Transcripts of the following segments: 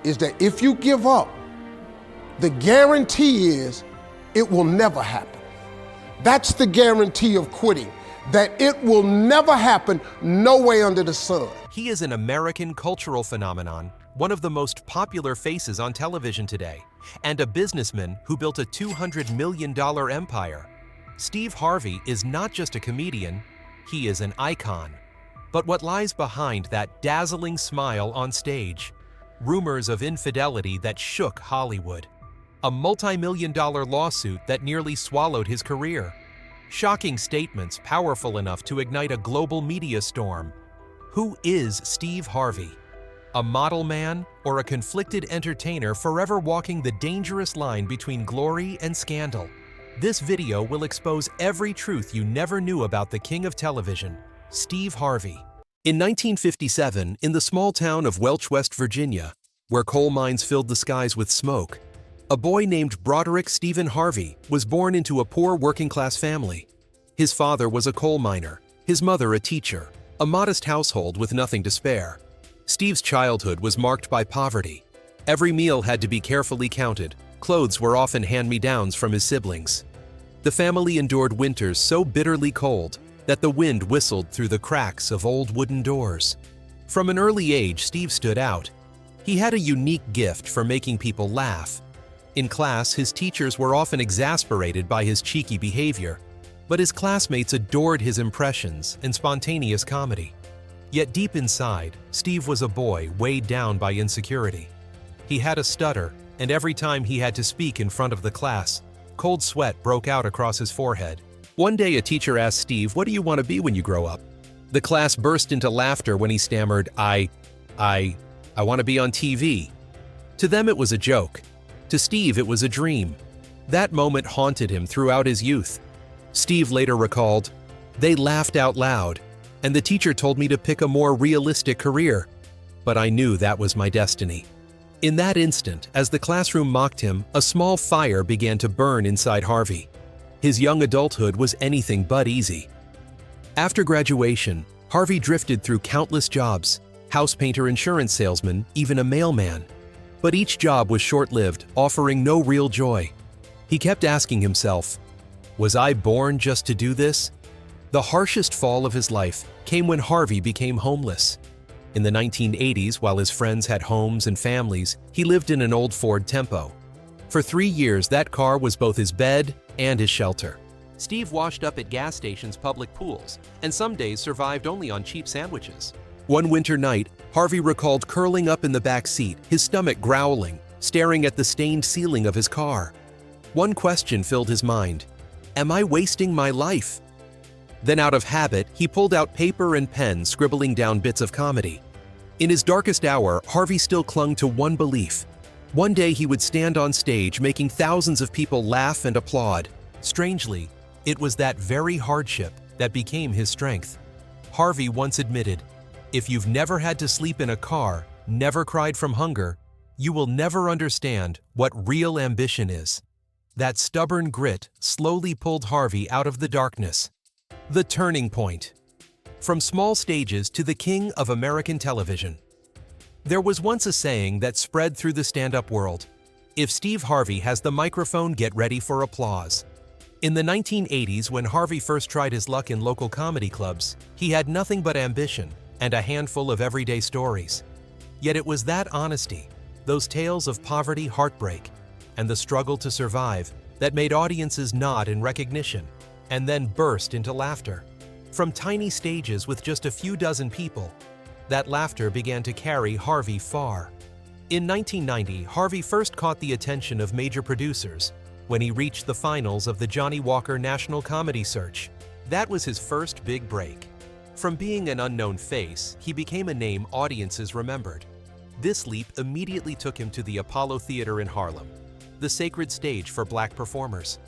is that if you give up, the guarantee is it will never happen. That's the guarantee of quitting, that it will never happen, no way under the sun. He is an American cultural phenomenon, one of the most popular faces on television today, and a businessman who built a $200 million empire. Steve Harvey is not just a comedian, he is an icon. But what lies behind that dazzling smile on stage? Rumors of infidelity that shook Hollywood. A multi-million-dollar lawsuit that nearly swallowed his career. Shocking statements powerful enough to ignite a global media storm. Who is Steve Harvey? A model man or a conflicted entertainer forever walking the dangerous line between glory and scandal? This video will expose every truth you never knew about the king of television, Steve Harvey. In 1957, in the small town of Welch, West Virginia, where coal mines filled the skies with smoke, a boy named Broderick Stephen Harvey was born into a poor working-class family. His father was a coal miner, his mother a teacher, a modest household with nothing to spare. Steve's childhood was marked by poverty. Every meal had to be carefully counted. Clothes were often hand-me-downs from his siblings. The family endured winters so bitterly cold that the wind whistled through the cracks of old wooden doors. From an early age, Steve stood out. He had a unique gift for making people laugh. In class, his teachers were often exasperated by his cheeky behavior, but his classmates adored his impressions and spontaneous comedy. Yet deep inside, Steve was a boy weighed down by insecurity. He had a stutter, and every time he had to speak in front of the class, cold sweat broke out across his forehead. One day, a teacher asked Steve, "What do you want to be when you grow up?" The class burst into laughter when he stammered, I want to be on TV." To them, it was a joke. To Steve, it was a dream. That moment haunted him throughout his youth. Steve later recalled, "They laughed out loud, and the teacher told me to pick a more realistic career. But I knew that was my destiny." In that instant, as the classroom mocked him, a small fire began to burn inside Harvey. His young adulthood was anything but easy. After graduation, Harvey drifted through countless jobs: house painter, insurance salesman, even a mailman. But each job was short-lived, offering no real joy. He kept asking himself, "Was I born just to do this?" The harshest fall of his life came when Harvey became homeless. In the 1980s, while his friends had homes and families, he lived in an old Ford Tempo. For 3 years, that car was both his bed and his shelter. Steve washed up at gas stations' public pools, and some days survived only on cheap sandwiches. One winter night, Harvey recalled curling up in the back seat, his stomach growling, staring at the stained ceiling of his car. One question filled his mind: "Am I wasting my life?" Then, out of habit, he pulled out paper and pen, scribbling down bits of comedy. In his darkest hour, Harvey still clung to one belief. One day he would stand on stage, making thousands of people laugh and applaud. Strangely, it was that very hardship that became his strength. Harvey once admitted, "If you've never had to sleep in a car, never cried from hunger, you will never understand what real ambition is." That stubborn grit slowly pulled Harvey out of the darkness. The turning point. From small stages to the king of American television. There was once a saying that spread through the stand-up world: "If Steve Harvey has the microphone, get ready for applause." In the 1980s, when Harvey first tried his luck in local comedy clubs, he had nothing but ambition and a handful of everyday stories. Yet it was that honesty, those tales of poverty, heartbreak, and the struggle to survive that made audiences nod in recognition and then burst into laughter. From tiny stages with just a few dozen people, that laughter began to carry Harvey far. In 1990, Harvey first caught the attention of major producers when he reached the finals of the Johnny Walker National Comedy Search. That was his first big break. From being an unknown face, he became a name audiences remembered. This leap immediately took him to the Apollo Theater in Harlem, the sacred stage for Black performers.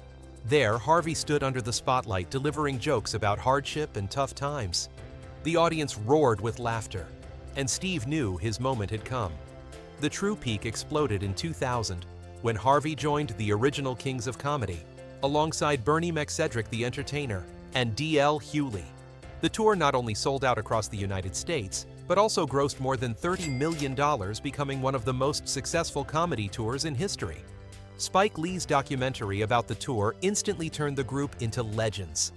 There, Harvey stood under the spotlight delivering jokes about hardship and tough times. The audience roared with laughter, and Steve knew his moment had come. The true peak exploded in 2000 when Harvey joined the original Kings of Comedy, alongside Bernie McCedrick the Entertainer and D.L. Hewley. The tour not only sold out across the United States, but also grossed more than $30 million, becoming one of the most successful comedy tours in history. Spike Lee's documentary about the tour instantly turned the group into legends.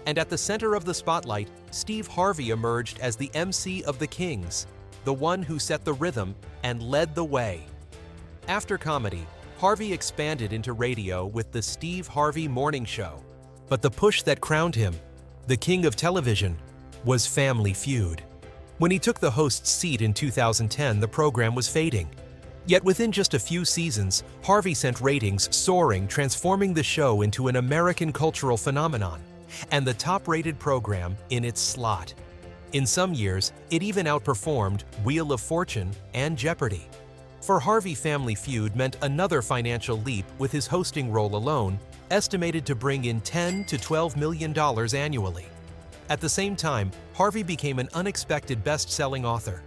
And at the center of the spotlight, Steve Harvey emerged as the MC of the Kings, the one who set the rhythm and led the way. After comedy, Harvey expanded into radio with the Steve Harvey Morning Show. But the push that crowned him, the king of television, was Family Feud. When he took the host's seat in 2010, the program was fading. Yet within just a few seasons, Harvey sent ratings soaring, transforming the show into an American cultural phenomenon, and the top-rated program in its slot. In some years, it even outperformed Wheel of Fortune and Jeopardy! For Harvey, Family Feud meant another financial leap, with his hosting role alone estimated to bring in $10 to $12 million annually. At the same time, Harvey became an unexpected best-selling author.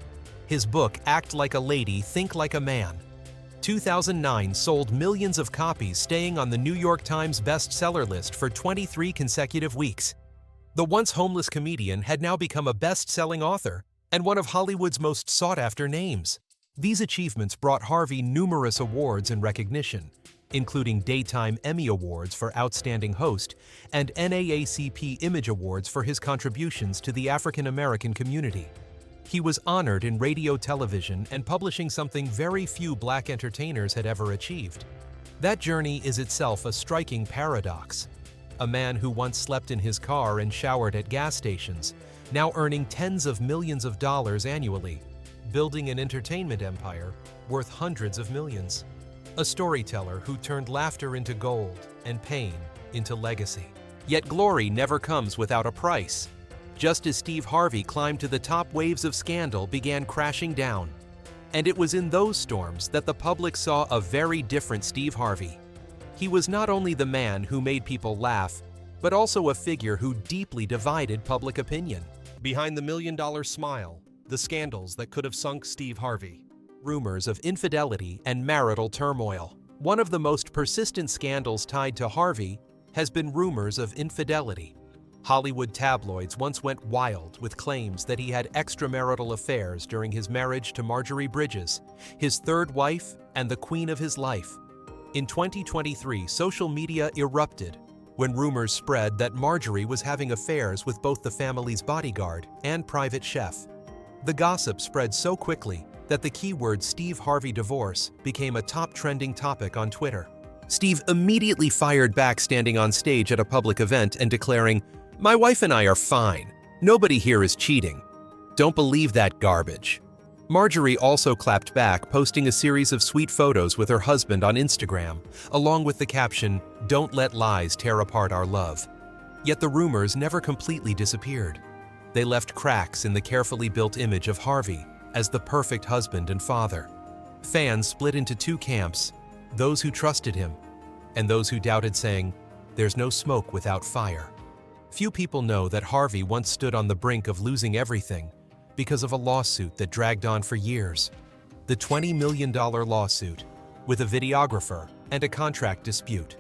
His book, Act Like a Lady, Think Like a Man, 2009 sold millions of copies, staying on the New York Times bestseller list for 23 consecutive weeks. The once homeless comedian had now become a best-selling author and one of Hollywood's most sought-after names. These achievements brought Harvey numerous awards and recognition, including Daytime Emmy Awards for Outstanding Host and NAACP Image Awards for his contributions to the African American community. He was honored in radio, television, and publishing, something very few Black entertainers had ever achieved. That journey is itself a striking paradox. A man who once slept in his car and showered at gas stations, now earning tens of millions of dollars annually, building an entertainment empire worth hundreds of millions. A storyteller who turned laughter into gold and pain into legacy. Yet glory never comes without a price. Just as Steve Harvey climbed to the top, waves of scandal began crashing down. And it was in those storms that the public saw a very different Steve Harvey. He was not only the man who made people laugh, but also a figure who deeply divided public opinion. Behind the million-dollar smile, the scandals that could have sunk Steve Harvey. Rumors of infidelity and marital turmoil. One of the most persistent scandals tied to Harvey has been rumors of infidelity. Hollywood tabloids once went wild with claims that he had extramarital affairs during his marriage to Marjorie Bridges, his third wife and the queen of his life. In 2023, social media erupted when rumors spread that Marjorie was having affairs with both the family's bodyguard and private chef. The gossip spread so quickly that the keyword Steve Harvey divorce became a top trending topic on Twitter. Steve immediately fired back, standing on stage at a public event and declaring, "My wife and I are fine. Nobody here is cheating. Don't believe that garbage." Marjorie also clapped back, posting a series of sweet photos with her husband on Instagram, along with the caption, "Don't let lies tear apart our love." Yet the rumors never completely disappeared. They left cracks in the carefully built image of Harvey as the perfect husband and father. Fans split into two camps, those who trusted him and those who doubted, saying, "There's no smoke without fire." Few people know that Harvey once stood on the brink of losing everything because of a lawsuit that dragged on for years. The $20 million lawsuit, with a videographer and a contract dispute.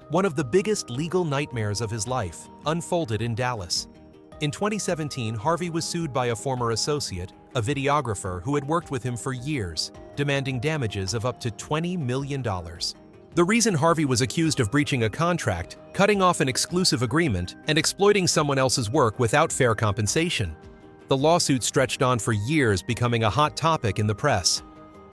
One of the biggest legal nightmares of his life unfolded in Dallas. In 2017, Harvey was sued by a former associate, a videographer who had worked with him for years, demanding damages of up to $20 million. The reason Harvey was accused of breaching a contract, cutting off an exclusive agreement, and exploiting someone else's work without fair compensation. The lawsuit stretched on for years, becoming a hot topic in the press.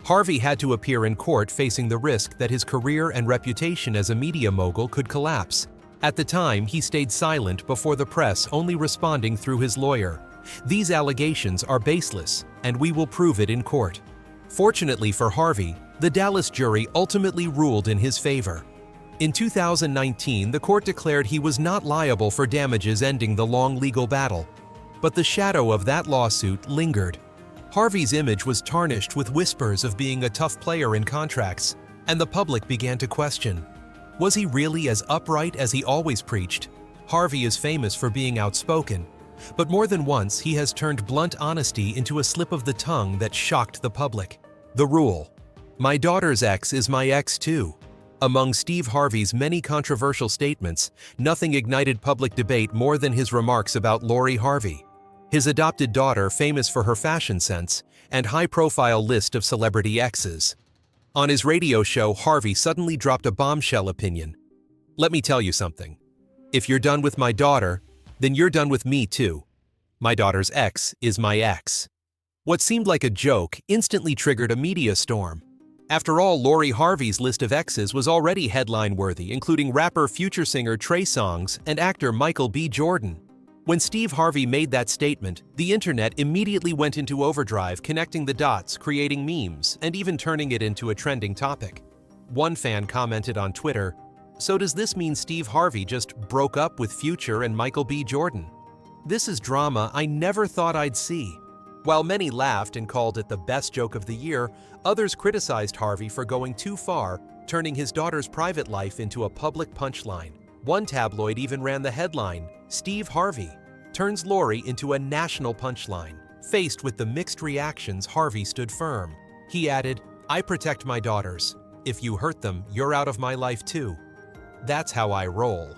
Harvey had to appear in court, facing the risk that his career and reputation as a media mogul could collapse. At the time, he stayed silent before the press, only responding through his lawyer. "These allegations are baseless, and we will prove it in court." Fortunately for Harvey, the Dallas jury ultimately ruled in his favor. In 2019, the court declared he was not liable for damages, ending the long legal battle. But the shadow of that lawsuit lingered. Harvey's image was tarnished with whispers of being a tough player in contracts, and the public began to question, was he really as upright as he always preached? Harvey is famous for being outspoken, but more than once he has turned blunt honesty into a slip of the tongue that shocked the public. The rule: "My daughter's ex is my ex too." Among Steve Harvey's many controversial statements, nothing ignited public debate more than his remarks about Lori Harvey. his adopted daughter famous for her fashion sense, and high-profile list of celebrity exes. On his radio show, Harvey suddenly dropped a bombshell opinion. "Let me tell you something. If you're done with my daughter, then you're done with me too. My daughter's ex is my ex." What seemed like a joke instantly triggered a media storm. After all, Lori Harvey's list of exes was already headline-worthy, including rapper Future singer Trey Songz and actor Michael B. Jordan. When Steve Harvey made that statement, the internet immediately went into overdrive, connecting the dots, creating memes, and even turning it into a trending topic. One fan commented on Twitter, "So does this mean Steve Harvey just broke up with Future and Michael B. Jordan? This is drama I never thought I'd see." While many laughed and called it the best joke of the year, others criticized Harvey for going too far, turning his daughter's private life into a public punchline. One tabloid even ran the headline, "Steve Harvey turns Lori into a national punchline." Faced with the mixed reactions, Harvey stood firm. He added, "I protect my daughters. If you hurt them, you're out of my life too. That's how I roll."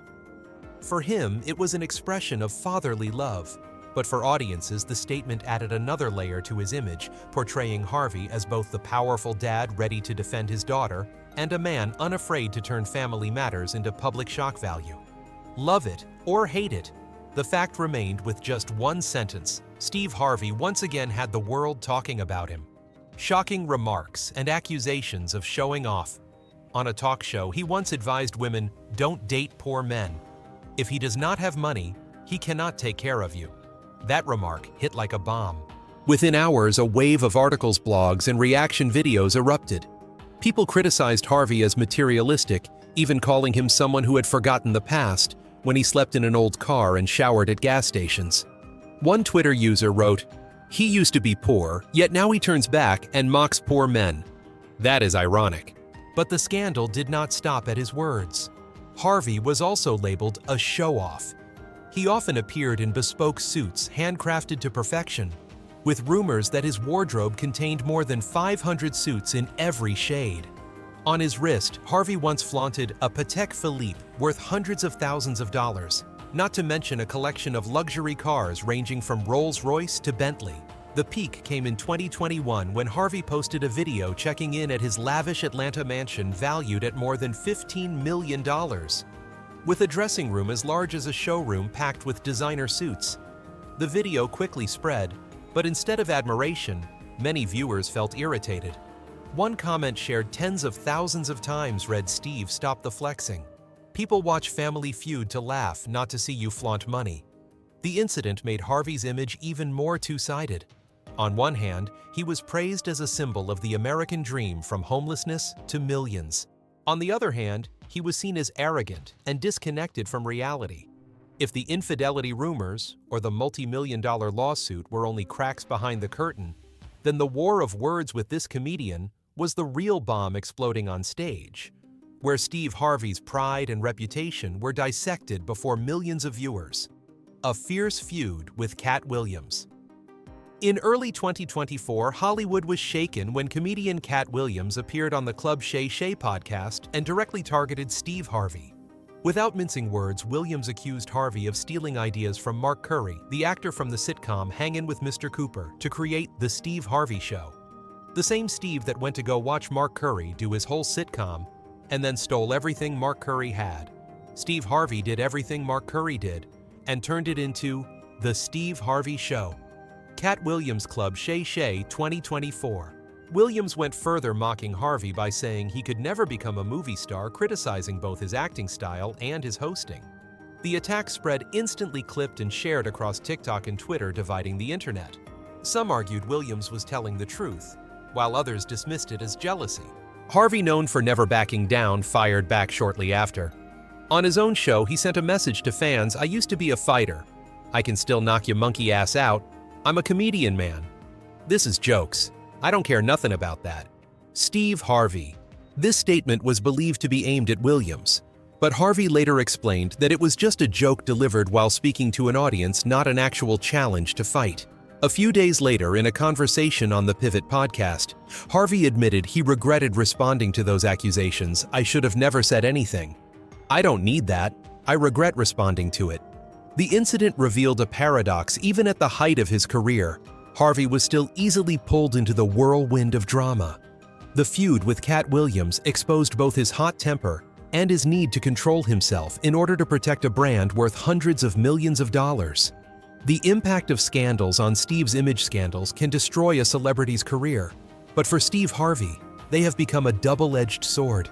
For him, it was an expression of fatherly love. But for audiences, the statement added another layer to his image, portraying Harvey as both the powerful dad ready to defend his daughter and a man unafraid to turn family matters into public shock value. Love it or hate it, the fact remained with just one sentence: Steve Harvey once again had the world talking about him. Shocking remarks and accusations of showing off. On a talk show, he once advised women, "Don't date poor men. If he does not have money, he cannot take care of you." That remark hit like a bomb. Within hours, a wave of articles, blogs, and reaction videos erupted. People criticized Harvey as materialistic, even calling him someone who had forgotten the past when he slept in an old car and showered at gas stations. One Twitter user wrote, "He used to be poor, yet now he turns back and mocks poor men. That is ironic." But the scandal did not stop at his words. Harvey was also labeled a show-off. He often appeared in bespoke suits handcrafted to perfection, with rumors that his wardrobe contained more than 500 suits in every shade. On his wrist, Harvey once flaunted a Patek Philippe worth hundreds of thousands of dollars, not to mention a collection of luxury cars ranging from Rolls-Royce to Bentley. The peak came in 2021 when Harvey posted a video checking in at his lavish Atlanta mansion valued at more than $15 million. With a dressing room as large as a showroom packed with designer suits. The video quickly spread, but instead of admiration, many viewers felt irritated. One comment shared tens of thousands of times read, "Steve, stop the flexing. People watch Family Feud to laugh, not to see you flaunt money." The incident made Harvey's image even more two-sided. On one hand, he was praised as a symbol of the American dream from homelessness to millions. On the other hand, he was seen as arrogant and disconnected from reality. If the infidelity rumors or the multi-million-dollar lawsuit were only cracks behind the curtain, then the war of words with this comedian was the real bomb exploding on stage, where Steve Harvey's pride and reputation were dissected before millions of viewers. A fierce feud with Cat Williams. In early 2024, Hollywood was shaken when comedian Cat Williams appeared on the Club Shay Shay podcast and directly targeted Steve Harvey. Without mincing words, Williams accused Harvey of stealing ideas from Mark Curry, the actor from the sitcom Hangin' with Mr. Cooper, to create The Steve Harvey Show. The same Steve that went to go watch Mark Curry do his whole sitcom and then stole everything Mark Curry had. Steve Harvey did everything Mark Curry did and turned it into The Steve Harvey Show. Cat Williams Club Shay Shay 2024. Williams went further, mocking Harvey by saying he could never become a movie star, criticizing both his acting style and his hosting. The attack spread instantly, clipped and shared across TikTok and Twitter, dividing the internet. Some argued Williams was telling the truth, while others dismissed it as jealousy. Harvey, known for never backing down, fired back shortly after. On his own show, he sent a message to fans: "I used to be a fighter. I can still knock your monkey ass out. I'm a comedian, man. This is jokes. I don't care nothing about that." Steve Harvey. This statement was believed to be aimed at Williams, but Harvey later explained that it was just a joke delivered while speaking to an audience, not an actual challenge to fight. A few days later, in a conversation on the Pivot podcast, Harvey admitted he regretted responding to those accusations. "I should have never said anything. I don't need that. I regret responding to it." The incident revealed a paradox. Even at the height of his career, Harvey was still easily pulled into the whirlwind of drama. The feud with Cat Williams exposed both his hot temper and his need to control himself in order to protect a brand worth hundreds of millions of dollars. The impact of scandals on Steve's image scandals can destroy a celebrity's career, but for Steve Harvey, they have become a double-edged sword.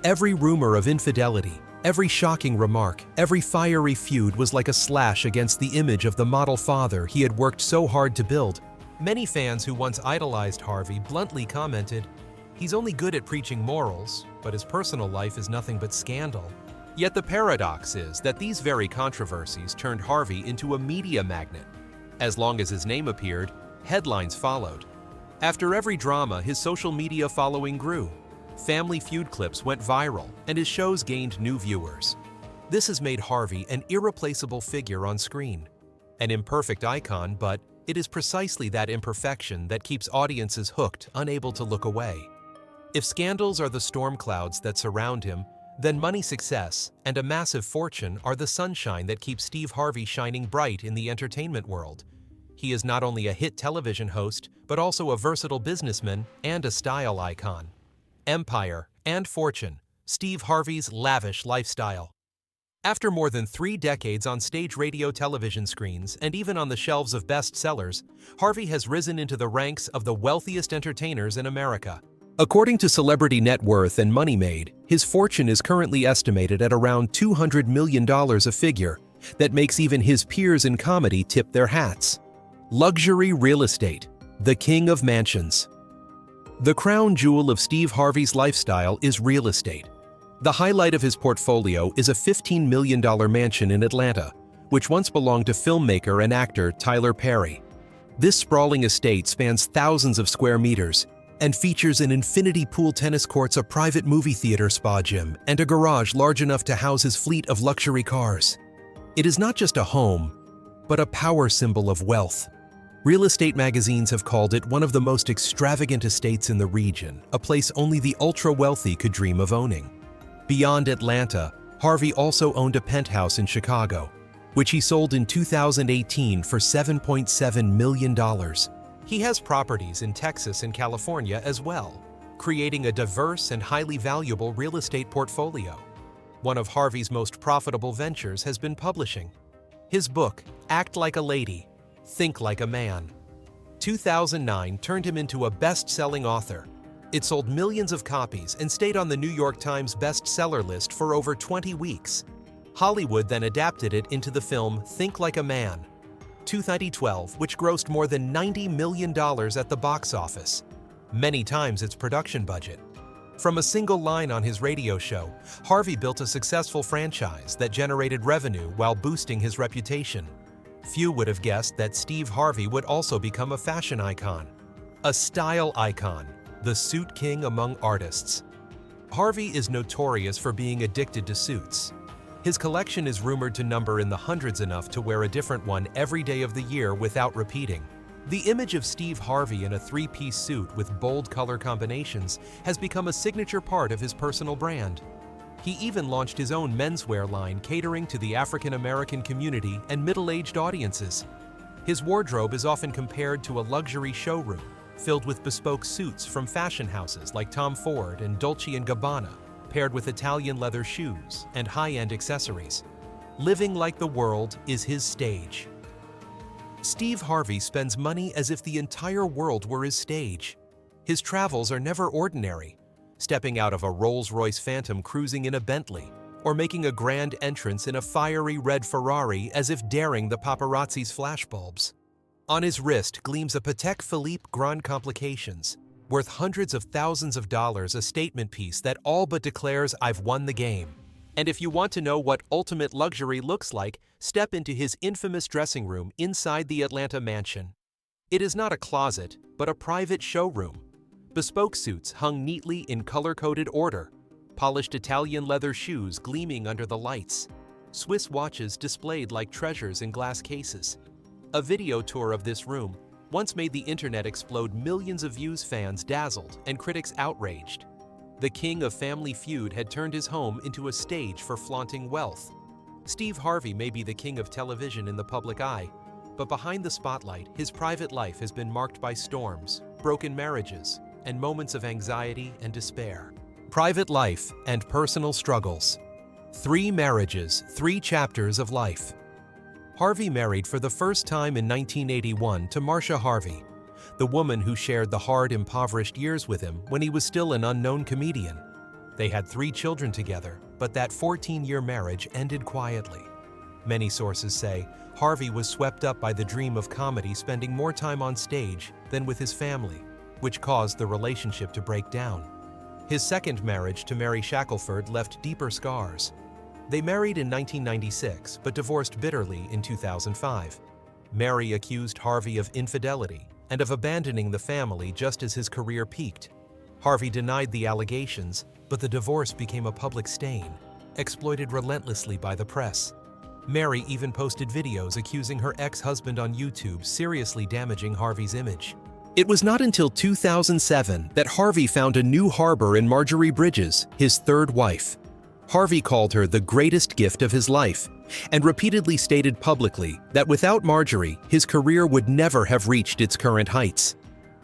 Every rumor of infidelity, every shocking remark, every fiery feud was like a slash against the image of the model father he had worked so hard to build. Many fans who once idolized Harvey bluntly commented, "He's only good at preaching morals, but his personal life is nothing but scandal." Yet the paradox is that these very controversies turned Harvey into a media magnet. As long as his name appeared, headlines followed. After every drama, his social media following grew. Family Feud clips went viral, and his shows gained new viewers. This has made Harvey an irreplaceable figure on screen. An imperfect icon, but it is precisely that imperfection that keeps audiences hooked, unable to look away. If scandals are the storm clouds that surround him, then money, success, and a massive fortune are the sunshine that keeps Steve Harvey shining bright in the entertainment world. He is not only a hit television host, but also a versatile businessman and a style icon. Empire and fortune, Steve Harvey's lavish lifestyle. After more than 3 decades on stage, radio, television screens, and even on the shelves of bestsellers, Harvey has risen into the ranks of the wealthiest entertainers in America. According to Celebrity Net Worth and Money Made, his fortune is currently estimated at around $200 million, a figure that makes even his peers in comedy tip their hats. Luxury real estate, the king of mansions. The crown jewel of Steve Harvey's lifestyle is real estate. The highlight of his portfolio is a $15 million mansion in Atlanta, which once belonged to filmmaker and actor Tyler Perry. This sprawling estate spans thousands of square meters and features an infinity pool, tennis courts, a private movie theater, spa gym, and a garage large enough to house his fleet of luxury cars. It is not just a home, but a power symbol of wealth. Real estate magazines have called it one of the most extravagant estates in the region, a place only the ultra-wealthy could dream of owning. Beyond Atlanta, Harvey also owned a penthouse in Chicago, which he sold in 2018 for $7.7 million. He has properties in Texas and California as well, creating a diverse and highly valuable real estate portfolio. One of Harvey's most profitable ventures has been publishing. His book, Act Like a Lady, Think Like a Man. 2009 turned him into a best-selling author. It sold millions of copies and stayed on the New York Times bestseller list for over 20 weeks. Hollywood then adapted it into the film Think Like a Man, 2012, which grossed more than $90 million at the box office, many times its production budget. From a single line on his radio show, Harvey built a successful franchise that generated revenue while boosting his reputation. Few would have guessed that Steve Harvey would also become a fashion icon, a style icon, the suit king among artists. Harvey is notorious for being addicted to suits. His collection is rumored to number in the hundreds, enough to wear a different one every day of the year without repeating. The image of Steve Harvey in a 3-piece suit with bold color combinations has become a signature part of his personal brand. He even launched his own menswear line catering to the African American community and middle-aged audiences. His wardrobe is often compared to a luxury showroom filled with bespoke suits from fashion houses like Tom Ford and Dolce & Gabbana, paired with Italian leather shoes and high-end accessories. Living like the world is his stage. Steve Harvey spends money as if the entire world were his stage. His travels are never ordinary, stepping out of a Rolls-Royce Phantom cruising in a Bentley, or making a grand entrance in a fiery red Ferrari as if daring the paparazzi's flashbulbs. On his wrist gleams a Patek Philippe Grand Complications, worth hundreds of thousands of dollars, a statement piece that all but declares, "I've won the game." And if you want to know what ultimate luxury looks like, step into his infamous dressing room inside the Atlanta mansion. It is not a closet, but a private showroom. Bespoke suits hung neatly in color-coded order, polished Italian leather shoes gleaming under the lights, Swiss watches displayed like treasures in glass cases. A video tour of this room once made the internet explode, millions of views, fans dazzled, and critics outraged. The king of Family Feud had turned his home into a stage for flaunting wealth. Steve Harvey may be the king of television in the public eye, but behind the spotlight, his private life has been marked by storms, broken marriages, and moments of anxiety and despair. Private life and personal struggles. 3 marriages, 3 chapters of life. Harvey married for the first time in 1981 to Marcia Harvey, the woman who shared the hard, impoverished years with him when he was still an unknown comedian. They had 3 children together, but that 14-year marriage ended quietly. Many sources say Harvey was swept up by the dream of comedy, spending more time on stage than with his family, which caused the relationship to break down. His second marriage to Mary Shackelford left deeper scars. They married in 1996, but divorced bitterly in 2005. Mary accused Harvey of infidelity and of abandoning the family just as his career peaked. Harvey denied the allegations, but the divorce became a public stain, exploited relentlessly by the press. Mary even posted videos accusing her ex-husband on YouTube, seriously damaging Harvey's image. It was not until 2007 that Harvey found a new harbor in Marjorie Bridges, his third wife. Harvey called her the greatest gift of his life, and repeatedly stated publicly that without Marjorie, his career would never have reached its current heights.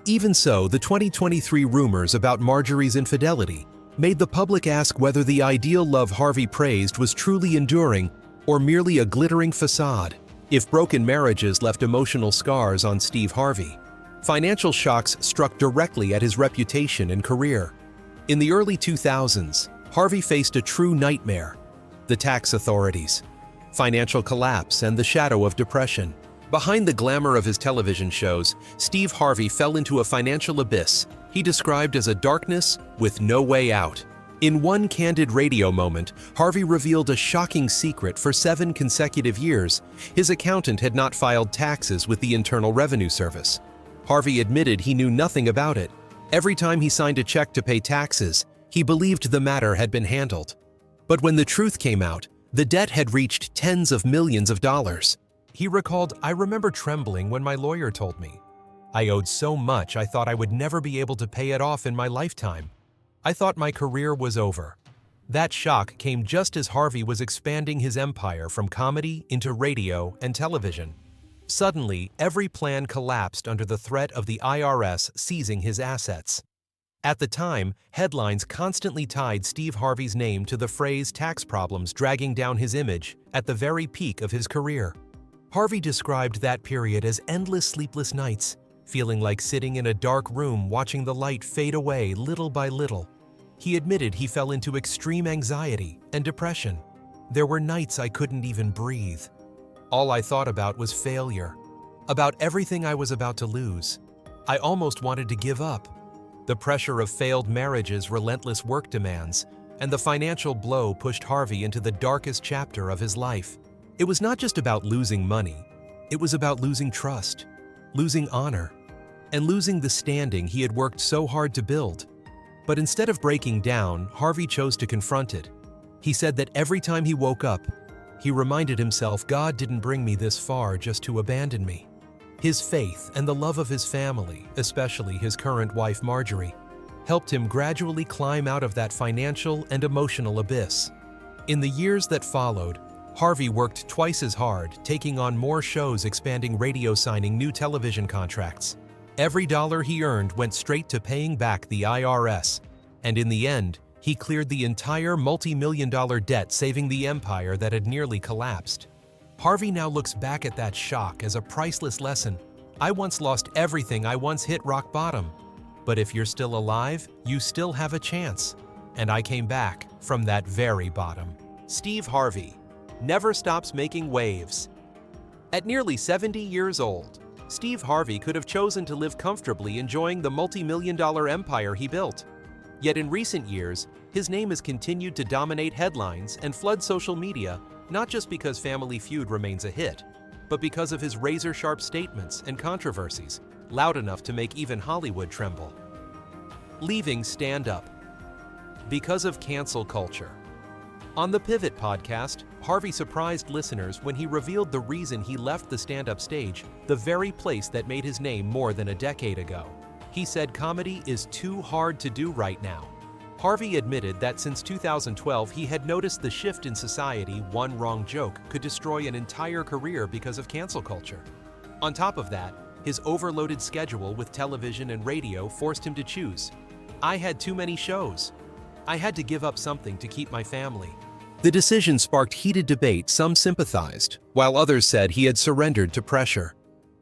Even so, the 2023 rumors about Marjorie's infidelity made the public ask whether the ideal love Harvey praised was truly enduring or merely a glittering facade. If broken marriages left emotional scars on Steve Harvey, financial shocks struck directly at his reputation and career. In the early 2000s, Harvey faced a true nightmare: the tax authorities, financial collapse, and the shadow of depression. Behind the glamour of his television shows, Steve Harvey fell into a financial abyss he described as a darkness with no way out. In one candid radio moment, Harvey revealed a shocking secret: for 7 consecutive years, his accountant had not filed taxes with the Internal Revenue Service. Harvey admitted he knew nothing about it. Every time he signed a check to pay taxes, he believed the matter had been handled. But when the truth came out, the debt had reached tens of millions of dollars. He recalled, "I remember trembling when my lawyer told me. I owed so much I thought I would never be able to pay it off in my lifetime. I thought my career was over." That shock came just as Harvey was expanding his empire from comedy into radio and television. Suddenly, every plan collapsed under the threat of the IRS seizing his assets. At the time, headlines constantly tied Steve Harvey's name to the phrase tax problems, dragging down his image at the very peak of his career. Harvey described that period as endless sleepless nights, feeling like sitting in a dark room watching the light fade away little by little. He admitted he fell into extreme anxiety and depression. "There were nights I couldn't even breathe. All I thought about was failure, about everything I was about to lose. I almost wanted to give up." The pressure of failed marriages, relentless work demands, and the financial blow pushed Harvey into the darkest chapter of his life. It was not just about losing money. It was about losing trust, losing honor, and losing the standing he had worked so hard to build. But instead of breaking down, Harvey chose to confront it. He said that every time he woke up, he reminded himself, "God didn't bring me this far just to abandon me." His faith and the love of his family, especially his current wife Marjorie, helped him gradually climb out of that financial and emotional abyss. In the years that followed, Harvey worked twice as hard, taking on more shows, expanding radio, signing new television contracts. Every dollar he earned went straight to paying back the IRS, and in the end, he cleared the entire multi-million-dollar debt, saving the empire that had nearly collapsed. Harvey now looks back at that shock as a priceless lesson. "I once lost everything, I once hit rock bottom. But if you're still alive, you still have a chance. And I came back from that very bottom." Steve Harvey never stops making waves. At nearly 70 years old, Steve Harvey could have chosen to live comfortably, enjoying the multi-million-dollar empire he built. Yet in recent years, his name has continued to dominate headlines and flood social media, not just because Family Feud remains a hit, but because of his razor-sharp statements and controversies, loud enough to make even Hollywood tremble. Leaving stand-up because of cancel culture. On the Pivot podcast, Harvey surprised listeners when he revealed the reason he left the stand-up stage, the very place that made his name more than a decade ago. He said comedy is too hard to do right now. Harvey admitted that since 2012 he had noticed the shift in society one wrong joke could destroy an entire career because of cancel culture. On top of that, his overloaded schedule with television and radio forced him to choose. I had too many shows. I had to give up something to keep my family. The decision sparked heated debate. Some sympathized, while others said he had surrendered to pressure.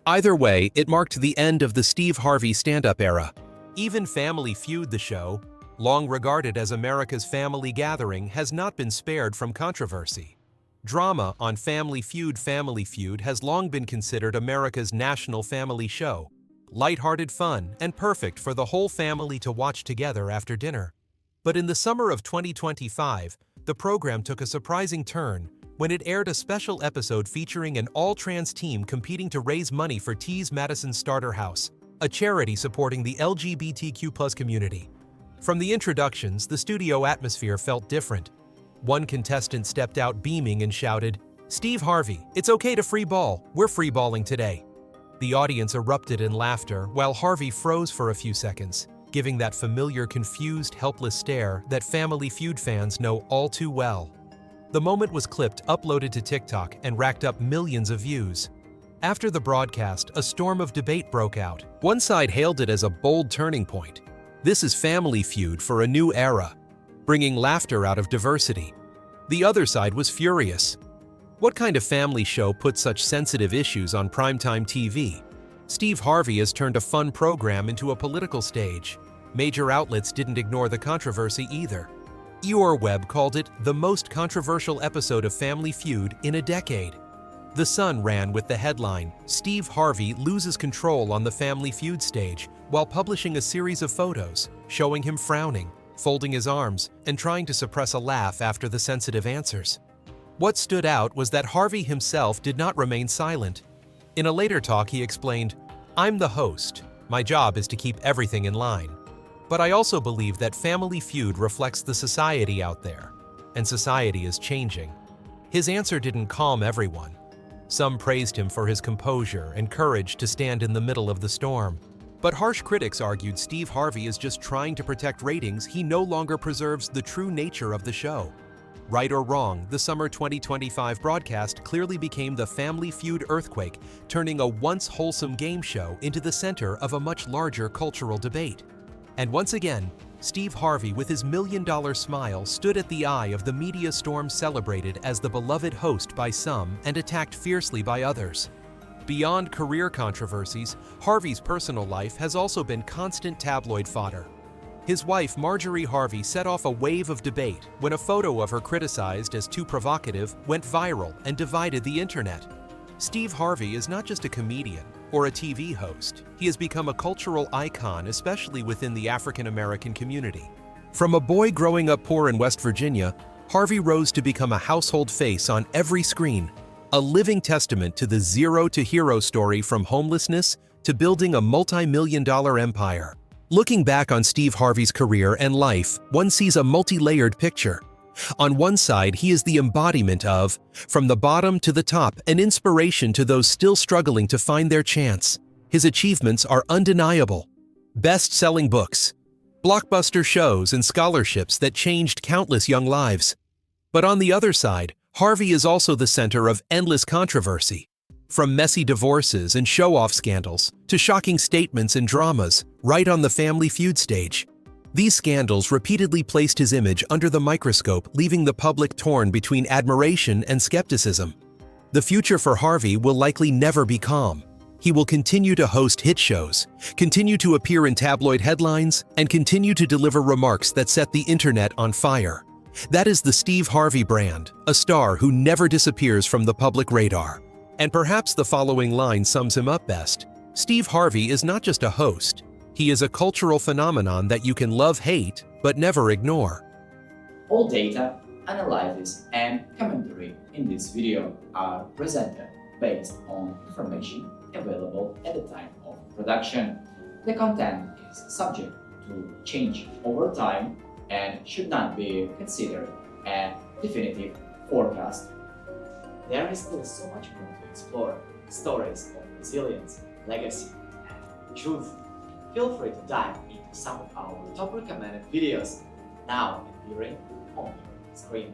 Either way, it marked the end of the Steve Harvey stand-up era. Even Family Feud, the show, long regarded as America's family gathering, has not been spared from controversy. Drama on Family Feud has long been considered America's national family show, lighthearted fun and perfect for the whole family to watch together after dinner. But in the summer of 2025, the program took a surprising turn when it aired a special episode featuring an all-trans team competing to raise money for T's Madison Starter House, a charity supporting the LGBTQ+ community. From the introductions, the studio atmosphere felt different. One contestant stepped out beaming and shouted, "Steve Harvey, it's okay to free ball. We're free balling today." The audience erupted in laughter while Harvey froze for a few seconds, giving that familiar confused, helpless stare that Family Feud fans know all too well. The moment was clipped, uploaded to TikTok, and racked up millions of views. After the broadcast, a storm of debate broke out. One side hailed it as a bold turning point. This is Family Feud for a new era, bringing laughter out of diversity. The other side was furious. What kind of family show puts such sensitive issues on primetime TV? Steve Harvey has turned a fun program into a political stage. Major outlets didn't ignore the controversy either. Web called it the most controversial episode of Family Feud in a decade. The Sun ran with the headline, "Steve Harvey loses control on the Family Feud stage," while publishing a series of photos showing him frowning, folding his arms, and trying to suppress a laugh after the sensitive answers. What stood out was that Harvey himself did not remain silent. In a later talk, he explained, "I'm the host. My job is to keep everything in line. But I also believe that Family Feud reflects the society out there, and society is changing." His answer didn't calm everyone. Some praised him for his composure and courage to stand in the middle of the storm. But harsh critics argued Steve Harvey is just trying to protect ratings. He no longer preserves the true nature of the show. Right or wrong, the summer 2025 broadcast clearly became the Family Feud earthquake, turning a once wholesome game show into the center of a much larger cultural debate. And once again, Steve Harvey, with his million-dollar smile, stood at the eye of the media storm, celebrated as the beloved host by some and attacked fiercely by others. Beyond career controversies, Harvey's personal life has also been constant tabloid fodder. His wife, Marjorie Harvey, set off a wave of debate when a photo of her criticized as too provocative went viral and divided the internet. Steve Harvey is not just a comedian or a TV host. He has become a cultural icon, especially within the African American community. From a boy growing up poor in West Virginia, Harvey rose to become a household face on every screen, a living testament to the zero-to-hero story from homelessness to building a multi-million-dollar empire. Looking back on Steve Harvey's career and life, one sees a multi-layered picture. On one side, he is the embodiment of, from the bottom to the top, an inspiration to those still struggling to find their chance. His achievements are undeniable. Best-selling books, blockbuster shows, and scholarships that changed countless young lives. But on the other side, Harvey is also the center of endless controversy. From messy divorces and show-off scandals to shocking statements and dramas right on the Family Feud stage. These scandals repeatedly placed his image under the microscope, leaving the public torn between admiration and skepticism. The future for Harvey will likely never be calm. He will continue to host hit shows, continue to appear in tabloid headlines, and continue to deliver remarks that set the internet on fire. That is the Steve Harvey brand, a star who never disappears from the public radar. And perhaps the following line sums him up best. Steve Harvey is not just a host. He is a cultural phenomenon that you can love, hate, but never ignore. All data, analysis, and commentary in this video are presented based on information available at the time of production. The content is subject to change over time and should not be considered a definitive forecast. There is still so much more to explore. Stories of resilience, legacy, and truth. Feel free to dive into some of our top recommended videos. now appearing on your screen.